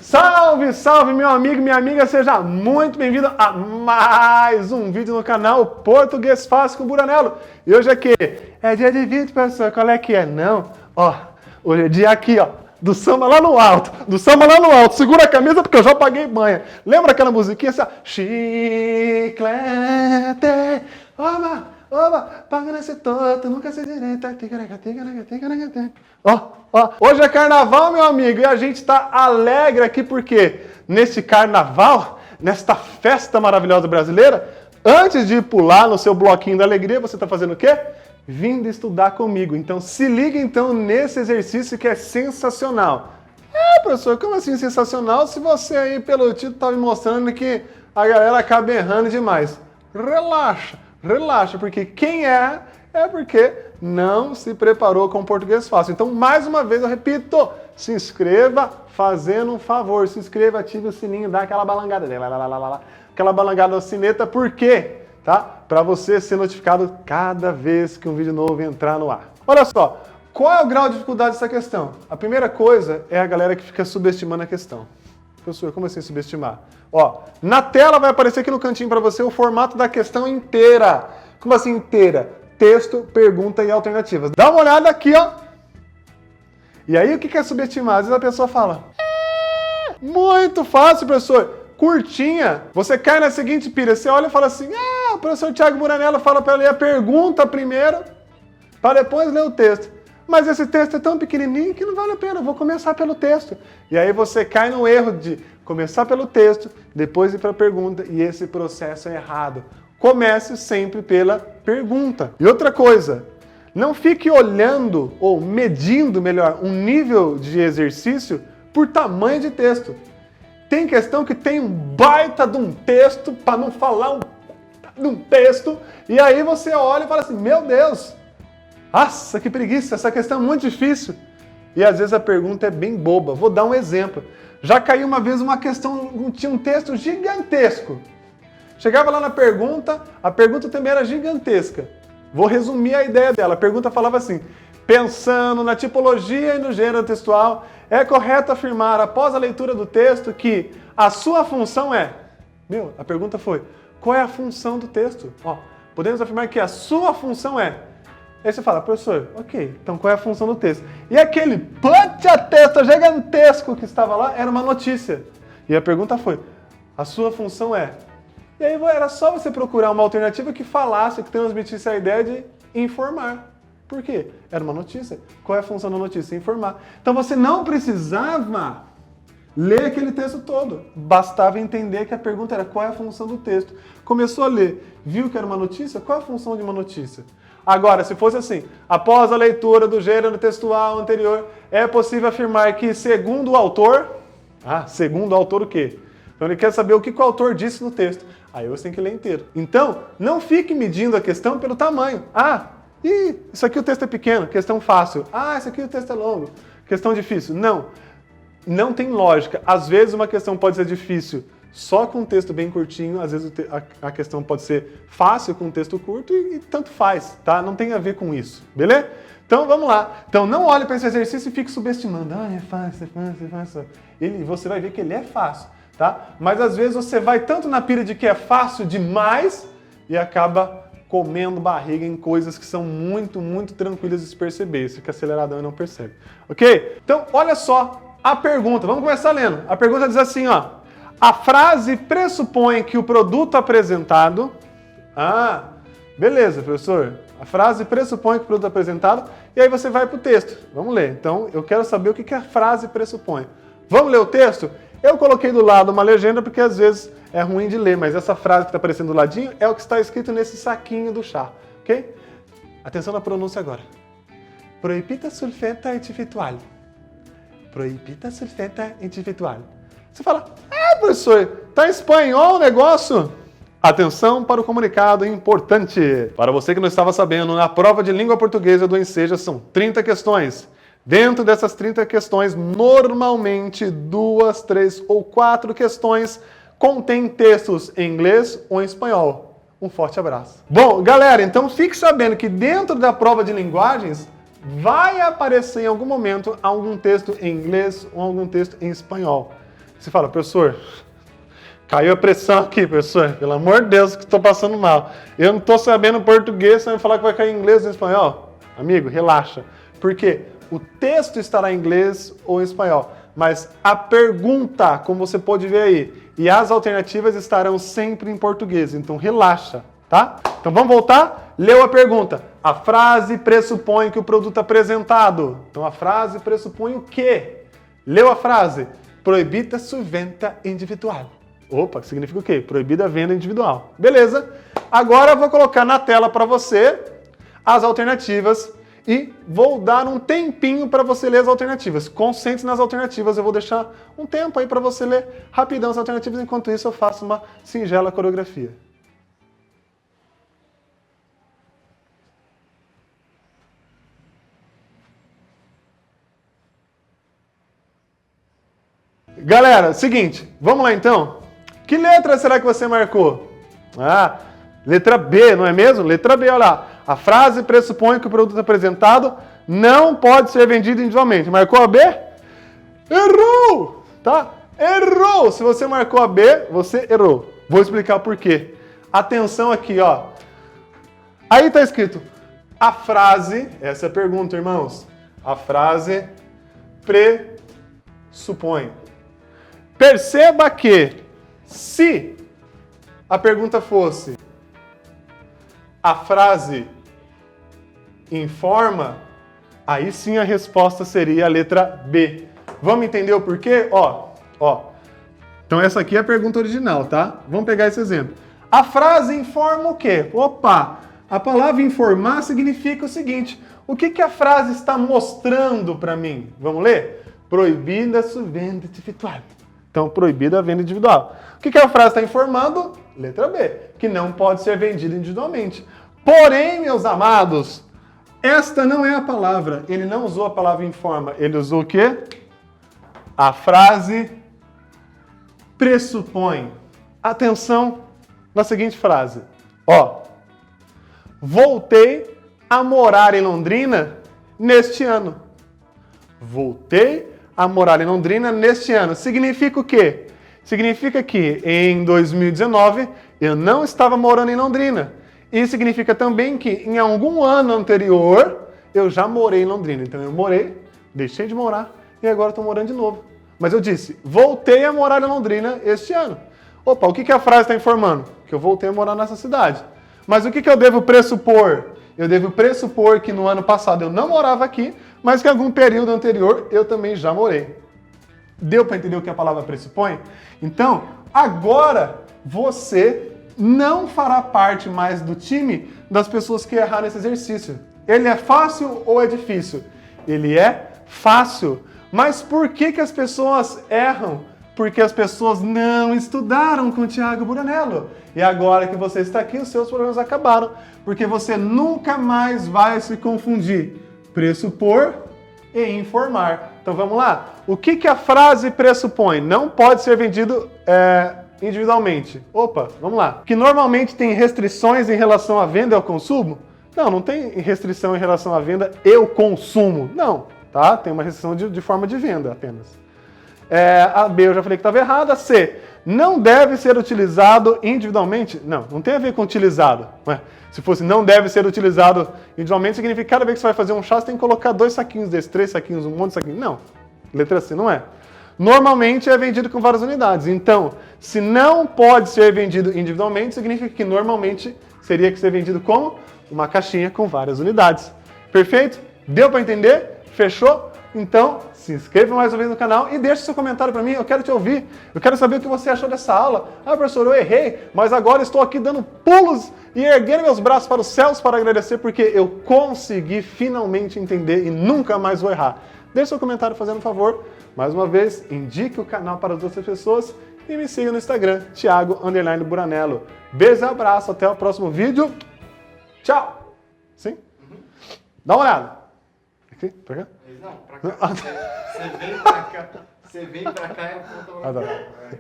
Salve, salve, meu amigo e minha amiga, seja muito bem-vindo a mais um vídeo no canal Português Fácil com Buranello. E hoje é que? É dia de vídeo, pessoal, qual é que é? Não, ó, hoje é dia aqui, ó, do samba lá no alto, segura a camisa porque eu já paguei banha. Lembra aquela musiquinha assim, ó? Chiclete, oba, paga nesse toto, nunca se direita. Ó, hoje é carnaval, meu amigo, e a gente tá alegre aqui porque nesse carnaval, nesta festa maravilhosa brasileira, antes de pular no seu bloquinho da alegria, você tá fazendo o quê? Vindo estudar comigo. Então se liga então nesse exercício que é sensacional. Professor, como assim sensacional se você aí pelo título tá me mostrando que a galera acaba errando demais? Relaxa, porque quem é porque não se preparou com o português fácil. Então, mais uma vez, eu repito, se inscreva fazendo um favor. Se inscreva, ative o sininho, dá aquela balangada, aquela balangada na sineta, por quê? Tá? Para você ser notificado cada vez que um vídeo novo entrar no ar. Olha só, qual é o grau de dificuldade dessa questão? A primeira coisa é a galera que fica subestimando a questão. Professor, como assim subestimar? Ó, na tela vai aparecer aqui no cantinho para você o formato da questão inteira. Como assim inteira? Texto, pergunta e alternativas. Dá uma olhada aqui, ó. E aí o que é subestimar? Às vezes a pessoa fala, muito fácil, professor. Curtinha. Você cai na seguinte pilha, você olha e fala assim, o professor Thiago Buranello fala para ler a pergunta primeiro, para depois ler o texto. Mas esse texto é tão pequenininho que não vale a pena, eu vou começar pelo texto. E aí você cai no erro de começar pelo texto, depois ir para a pergunta, e esse processo é errado. Comece sempre pela pergunta. E outra coisa, não fique olhando, ou medindo, melhor, um nível de exercício por tamanho de texto. Tem questão que tem um baita de um texto, para não falar de um texto, e aí você olha e fala assim, meu Deus, nossa, que preguiça, essa questão é muito difícil. E às vezes a pergunta é bem boba. Vou dar um exemplo. Já caiu uma vez uma questão, tinha um texto gigantesco. Chegava lá na pergunta, a pergunta também era gigantesca. Vou resumir a ideia dela. A pergunta falava assim, pensando na tipologia e no gênero textual, é correto afirmar, após a leitura do texto, que a sua função é... a pergunta foi, qual é a função do texto? Ó, podemos afirmar que a sua função é... Aí você fala, professor, ok, então qual é a função do texto? E aquele texto gigantesco que estava lá era uma notícia. E a pergunta foi, a sua função é... E aí era só você procurar uma alternativa que falasse, que transmitisse a ideia de informar. Por quê? Era uma notícia. Qual é a função da notícia? Informar. Então você não precisava ler aquele texto todo. Bastava entender que a pergunta era qual é a função do texto. Começou a ler, viu que era uma notícia? Qual é a função de uma notícia? Agora, se fosse assim, após a leitura do gênero textual anterior, é possível afirmar que, segundo o autor... segundo o autor o quê? Então ele quer saber o que o autor disse no texto. Aí você tem que ler inteiro. Então, não fique medindo a questão pelo tamanho. Isso aqui o texto é pequeno, questão fácil. Isso aqui o texto é longo, questão difícil. Não tem lógica. Às vezes uma questão pode ser difícil só com um texto bem curtinho, às vezes a questão pode ser fácil com um texto curto e tanto faz, tá? Não tem a ver com isso, beleza? Então vamos lá. Então não olhe para esse exercício e fique subestimando. É fácil. Você vai ver que ele é fácil, tá? Mas às vezes você vai tanto na pira de que é fácil demais e acaba comendo barriga em coisas que são muito, muito tranquilas de se perceber. Você fica aceleradão e não percebe. Ok? Então olha só a pergunta. Vamos começar lendo. A pergunta diz assim, ó. A frase pressupõe que o produto apresentado... beleza, professor. A frase pressupõe que o produto apresentado... E aí você vai para o texto. Vamos ler. Então, eu quero saber o que a frase pressupõe. Vamos ler o texto? Eu coloquei do lado uma legenda porque às vezes é ruim de ler, mas essa frase que está aparecendo do ladinho é o que está escrito nesse saquinho do chá. Ok? Atenção na pronúncia agora. Proibita sulfeta individual. Proibita sulfeta individual. Você fala, professor, tá em espanhol o negócio? Atenção para o comunicado importante. Para você que não estava sabendo, na prova de língua portuguesa do Enseja são 30 questões. Dentro dessas 30 questões, normalmente 2, 3 ou 4 questões contêm textos em inglês ou em espanhol. Um forte abraço. Bom, galera, então fique sabendo que dentro da prova de linguagens vai aparecer em algum momento algum texto em inglês ou algum texto em espanhol. Você fala, professor, caiu a pressão aqui, professor. Pelo amor de Deus, que estou passando mal. Eu não estou sabendo português, você vai falar que vai cair em inglês ou em espanhol. Amigo, relaxa. Por quê? O texto estará em inglês ou em espanhol. Mas a pergunta, como você pode ver aí, e as alternativas estarão sempre em português. Então relaxa, tá? Então vamos voltar? Leu a pergunta. A frase pressupõe que o produto apresentado. Então a frase pressupõe o quê? Leu a frase. Proibida sua venda individual. Opa, que significa o quê? Proibida a venda individual. Beleza. Agora eu vou colocar na tela para você as alternativas e vou dar um tempinho para você ler as alternativas. Concentre-se nas alternativas. Eu vou deixar um tempo aí para você ler rapidão as alternativas. Enquanto isso, eu faço uma singela coreografia. Galera, seguinte, vamos lá então. Que letra será que você marcou? Ah, letra B, não é mesmo? Letra B, olha lá. A frase pressupõe que o produto apresentado não pode ser vendido individualmente. Marcou a B? Errou! Tá? Errou! Se você marcou a B, você errou. Vou explicar por quê. Atenção aqui, ó. Aí tá escrito, a frase, essa é a pergunta, irmãos. A frase pressupõe. Perceba que, se a pergunta fosse, a frase informa, aí sim a resposta seria a letra B. Vamos entender o porquê? Ó. Então essa aqui é a pergunta original, tá? Vamos pegar esse exemplo. A frase informa o quê? Opa, a palavra informar significa o seguinte, o que a frase está mostrando para mim? Vamos ler? Proibida a venda individual. Então, proibida a venda individual. O que a frase está informando? Letra B, que não pode ser vendida individualmente. Porém, meus amados, esta não é a palavra. Ele não usou a palavra informa. Ele usou o quê? A frase pressupõe. Atenção na seguinte frase. Ó, voltei a morar em Londrina neste ano. Voltei a morar em Londrina neste ano. Significa o quê? Significa que em 2019 eu não estava morando em Londrina. E significa também que em algum ano anterior eu já morei em Londrina. Então eu morei, deixei de morar e agora estou morando de novo. Mas eu disse, voltei a morar em Londrina este ano. Opa, o que a frase está informando? Que eu voltei a morar nessa cidade. Mas o que eu devo pressupor? Eu devo pressupor que no ano passado eu não morava aqui, mas que em algum período anterior eu também já morei. Deu para entender o que a palavra pressupõe? Então, agora você não fará parte mais do time das pessoas que erraram esse exercício. Ele é fácil ou é difícil? Ele é fácil. Mas por que as pessoas erram? Porque as pessoas não estudaram com o Thiago Buranello. E agora que você está aqui, os seus problemas acabaram. Porque você nunca mais vai se confundir. Pressupor e informar. Então vamos lá. O que a frase pressupõe? Não pode ser vendido individualmente. Opa, vamos lá. Que normalmente tem restrições em relação à venda e ao consumo? Não, não tem restrição em relação à venda e ao consumo. Não, tá? Tem uma restrição de forma de venda apenas. A B eu já falei que estava errada. C, não deve ser utilizado individualmente? Não, não tem a ver com utilizado. Se fosse não deve ser utilizado individualmente, significa que cada vez que você vai fazer um chá, você tem que colocar 2 saquinhos desses, 3 saquinhos, um monte de saquinhos. Não, letra C não é. Normalmente é vendido com várias unidades. Então, se não pode ser vendido individualmente, significa que normalmente seria que ser vendido como uma caixinha com várias unidades. Perfeito? Deu para entender? Fechou? Então, se inscreva mais uma vez no canal e deixe seu comentário para mim, eu quero te ouvir. Eu quero saber o que você achou dessa aula. Ah, professor, eu errei, mas agora estou aqui dando pulos e erguendo meus braços para os céus para agradecer porque eu consegui finalmente entender e nunca mais vou errar. Deixe seu comentário fazendo um favor. Mais uma vez, indique o canal para as outras pessoas e me siga no Instagram, Thiago_Buranello. Beijo e abraço, até o próximo vídeo. Tchau! Sim? Dá uma olhada. Aqui, pra cá? Não, pra cá. Você vem pra cá. Você vem pra cá e aponta pra cá.